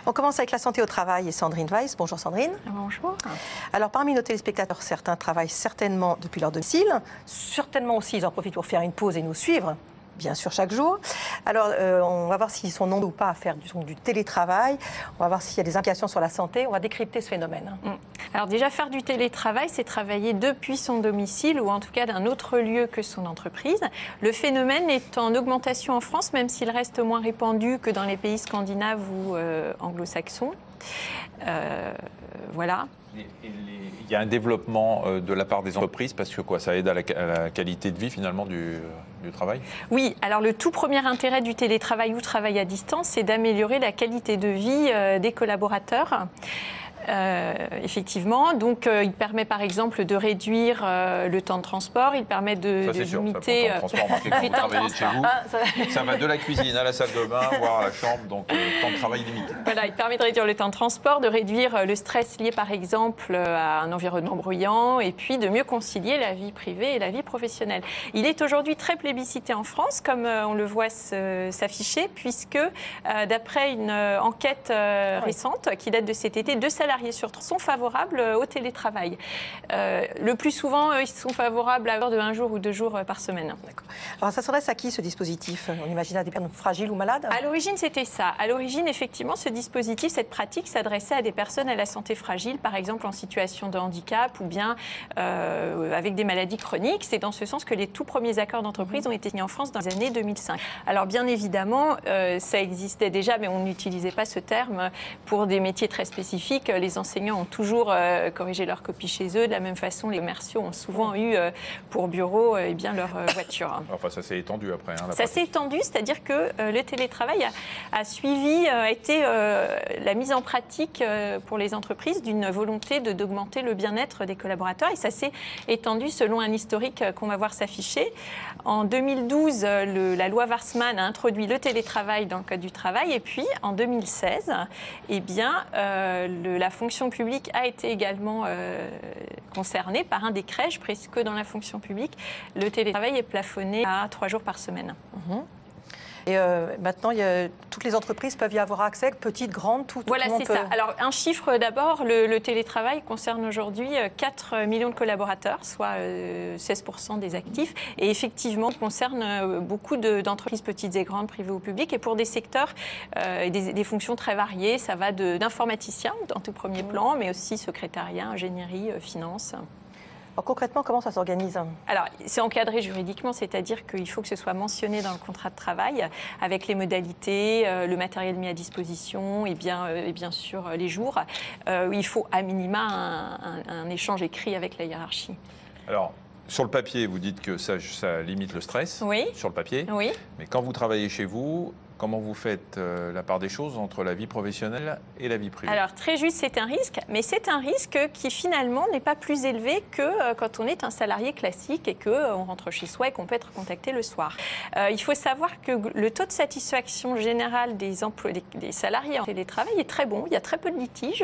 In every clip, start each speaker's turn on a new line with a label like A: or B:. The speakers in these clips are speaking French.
A: On commence avec la santé au travail et Sandrine Weiss. Bonjour Sandrine.
B: Bonjour.
A: Alors parmi nos téléspectateurs, certains travaillent certainement depuis leur domicile. Certainement aussi, ils en profitent pour faire une pause et nous suivre, bien sûr chaque jour. Alors on va voir s'ils sont nombreux ou pas à faire du télétravail. On va voir s'il y a des implications sur la santé. On va décrypter ce phénomène.
B: Alors déjà, faire du télétravail, c'est travailler depuis son domicile ou en tout cas d'un autre lieu que son entreprise. Le phénomène est en augmentation en France, même s'il reste moins répandu que dans les pays scandinaves ou anglo-saxons. Voilà.
C: Il y a un développement de la part des entreprises parce que quoi, ça aide à la qualité de vie finalement du travail?
B: Oui, alors le tout premier intérêt du télétravail ou travail à distance, c'est d'améliorer la qualité de vie des collaborateurs. Effectivement, donc il permet par exemple de réduire le temps de transport, il permet de limiter
C: le temps de transport, vous travaillez de chez vous, ça va de la cuisine à la salle de bain, voire à la chambre, donc le temps de travail limité.
B: Voilà, il permet de réduire le temps de transport, de réduire le stress lié par exemple à un environnement bruyant et puis de mieux concilier la vie privée et la vie professionnelle. Il est aujourd'hui très plébiscité en France, comme on le voit s'afficher, puisque d'après une enquête récente qui date de cet été, 2 salariés sur 3 sont favorables au télétravail. Le plus souvent, ils sont favorables à de 1 jour ou 2 jours par semaine.
A: D'accord. Alors ça s'adresse à qui ce dispositif? On imagine à des personnes fragiles ou malades?
B: À l'origine, c'était ça. À l'origine, effectivement, ce dispositif, cette pratique s'adressait à des personnes à la santé fragile, par exemple en situation de handicap ou bien avec des maladies chroniques. C'est dans ce sens que les tout premiers accords d'entreprise ont été signés en France dans les années 2005. Alors bien évidemment, ça existait déjà, mais on n'utilisait pas ce terme pour des métiers très spécifiques. Les enseignants ont toujours corrigé leur copie chez eux. De la même façon, les commerciaux ont souvent eu pour bureau leur voiture.
C: Enfin, ça s'est étendu après. Hein,
B: ça s'est étendu, c'est-à-dire que le télétravail a suivi, a été la mise en pratique pour les entreprises d'une volonté d'augmenter le bien-être des collaborateurs. Et ça s'est étendu selon un historique qu'on va voir s'afficher. En 2012, la loi Warsmann a introduit le télétravail dans le Code du travail. Et puis, en 2016, eh bien, la fonction publique a été également concernée par un décret. Je précise que dans la fonction publique, le télétravail est plafonné à 3 jours par semaine.
A: Et maintenant, toutes les entreprises peuvent y avoir accès, petites, grandes, tout.
B: Voilà, c'est ça. Alors, un chiffre d'abord, le télétravail concerne aujourd'hui 4 millions de collaborateurs, soit 16% des actifs. Et effectivement, il concerne beaucoup d'entreprises petites et grandes, privées ou publiques. Et pour des secteurs et des fonctions très variées, ça va d'informaticiens, en tout premier plan, mais aussi secrétariat, ingénierie, finance.
A: Alors concrètement, comment ça s'organise?
B: Alors, c'est encadré juridiquement, c'est-à-dire qu'il faut que ce soit mentionné dans le contrat de travail, avec les modalités, le matériel mis à disposition et bien sûr les jours. Il faut à minima un échange écrit avec la hiérarchie.
C: Alors, sur le papier, vous dites que ça limite le stress,
B: oui.
C: Sur le papier.
B: Oui.
C: Mais quand vous travaillez chez vous, comment vous faites la part des choses entre la vie professionnelle et la vie privée?
B: Alors, très juste, c'est un risque, mais c'est un risque qui finalement n'est pas plus élevé que quand on est un salarié classique et qu'on rentre chez soi et qu'on peut être contacté le soir. Il faut savoir que le taux de satisfaction générale des salariés en télétravail est très bon. Il y a très peu de litiges.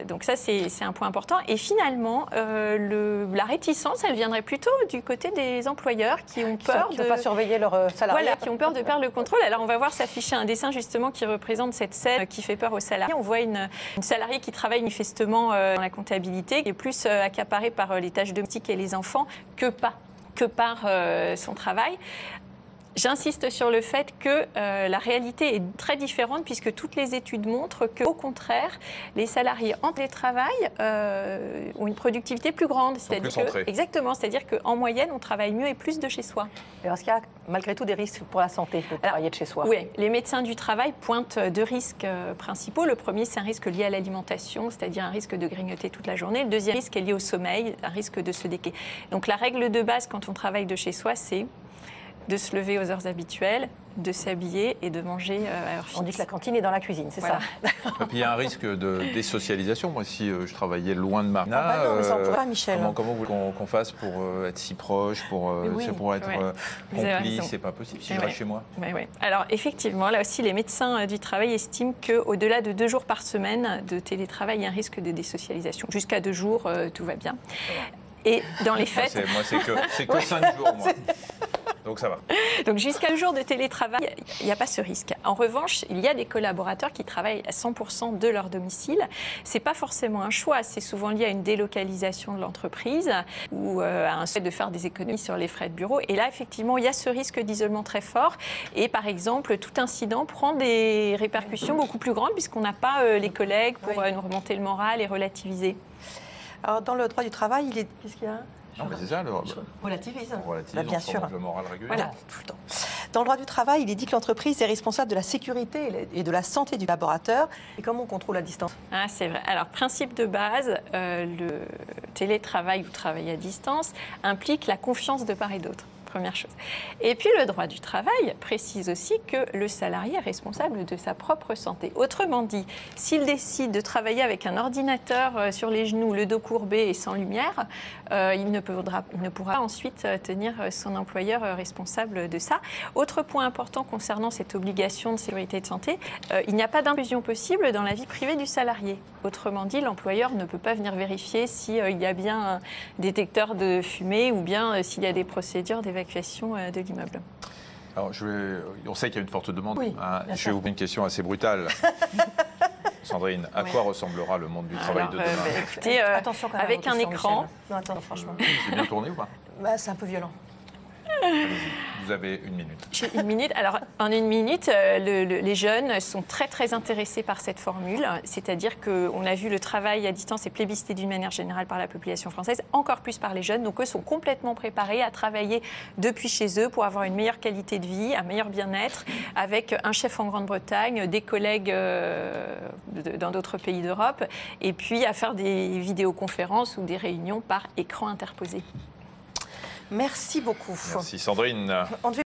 B: Donc ça, c'est un point important. Et finalement, la réticence, elle viendrait plutôt du côté des employeurs qui ont peur
A: de ne pas surveiller leurs salariés.
B: Voilà, qui ont peur de perdre le contrôle. Alors, on va voir s'afficher un dessin justement qui représente cette scène qui fait peur aux salariés. On voit une salariée qui travaille manifestement dans la comptabilité, qui est plus accaparée par les tâches domestiques et les enfants que par son travail. J'insiste sur le fait que la réalité est très différente puisque toutes les études montrent qu'au contraire, les salariés en télétravail ont une productivité plus grande. Exactement, c'est-à-dire qu'en moyenne, on travaille mieux et plus de chez soi.
A: Alors, est-ce qu'il y a malgré tout des risques pour la santé de travailler de chez soi?
B: Oui, les médecins du travail pointent 2 risques principaux. Le premier, c'est un risque lié à l'alimentation, c'est-à-dire un risque de grignoter toute la journée. Le deuxième risque est lié au sommeil, un risque de se décaler. Donc la règle de base quand on travaille de chez soi, c'est de se lever aux heures habituelles, de s'habiller et de manger à heure fixe.
A: On dit que la cantine est dans la cuisine, c'est ça.
C: Et puis il y a un risque de désocialisation. Moi, si je travaillais loin de Marina,
A: non, mais ça, on peut pas, Michel.
C: Comment vous voulez qu'on fasse pour être si proche, pour être complice? C'est pas possible si je reste chez moi.
B: Oui. Alors effectivement, là aussi, les médecins du travail estiment qu'au-delà de 2 jours par semaine de télétravail, il y a un risque de désocialisation. Jusqu'à 2 jours, tout va bien. Et dans les faits...
C: Moi, c'est que 5 jours, moi. Donc ça va.
B: Donc jusqu'à le jour de télétravail, il n'y a pas ce risque. En revanche, il y a des collaborateurs qui travaillent à 100% de leur domicile. Ce n'est pas forcément un choix, c'est souvent lié à une délocalisation de l'entreprise ou à un souhait de faire des économies sur les frais de bureau. Et là, effectivement, il y a ce risque d'isolement très fort. Et par exemple, tout incident prend des répercussions beaucoup plus grandes puisqu'on n'a pas les collègues pour nous remonter le moral et relativiser.
A: Alors, dans le droit du travail, il est... Qu'est-ce qu'il y a ?
C: Non, mais c'est ça,
A: Relativise.
C: on relativise,
A: Bah, bien
C: on
A: sûr.
C: remonte le moral régulier.
A: Voilà, tout le temps. Dans le droit du travail, il est dit que l'entreprise est responsable de la sécurité et de la santé du collaborateur. Et comment on contrôle à distance ?
B: Ah, c'est vrai. Alors, principe de base, le télétravail ou travail à distance implique la confiance de part et d'autre. Première chose. Et puis le droit du travail précise aussi que le salarié est responsable de sa propre santé. Autrement dit, s'il décide de travailler avec un ordinateur sur les genoux, le dos courbé et sans lumière, il ne pourra ensuite tenir son employeur responsable de ça. Autre point important concernant cette obligation de sécurité et de santé, il n'y a pas d'intrusion possible dans la vie privée du salarié. Autrement dit, l'employeur ne peut pas venir vérifier s'il y a bien un détecteur de fumée ou bien s'il y a des procédures d'évacuation de l'immeuble.
C: Alors, on sait qu'il y a une forte demande.
A: Oui,
C: je vais vous poser une question assez brutale. Sandrine, à quoi ressemblera le monde du travail de demain?
B: Écoutez,
A: attention quand même
B: avec un écran.
A: Non, attends, franchement.
C: C'est bien tourné ou pas?
A: C'est un peu violent.
C: Vous avez une minute.
B: J'ai une minute. Alors, en une minute, les jeunes sont très, très intéressés par cette formule. C'est-à-dire qu'on a vu le travail à distance est plébiscité d'une manière générale par la population française, encore plus par les jeunes. Donc, eux sont complètement préparés à travailler depuis chez eux pour avoir une meilleure qualité de vie, un meilleur bien-être, avec un chef en Grande-Bretagne, des collègues dans d'autres pays d'Europe, et puis à faire des vidéoconférences ou des réunions par écran interposé.
A: Merci beaucoup.
C: Merci Sandrine.
A: On devait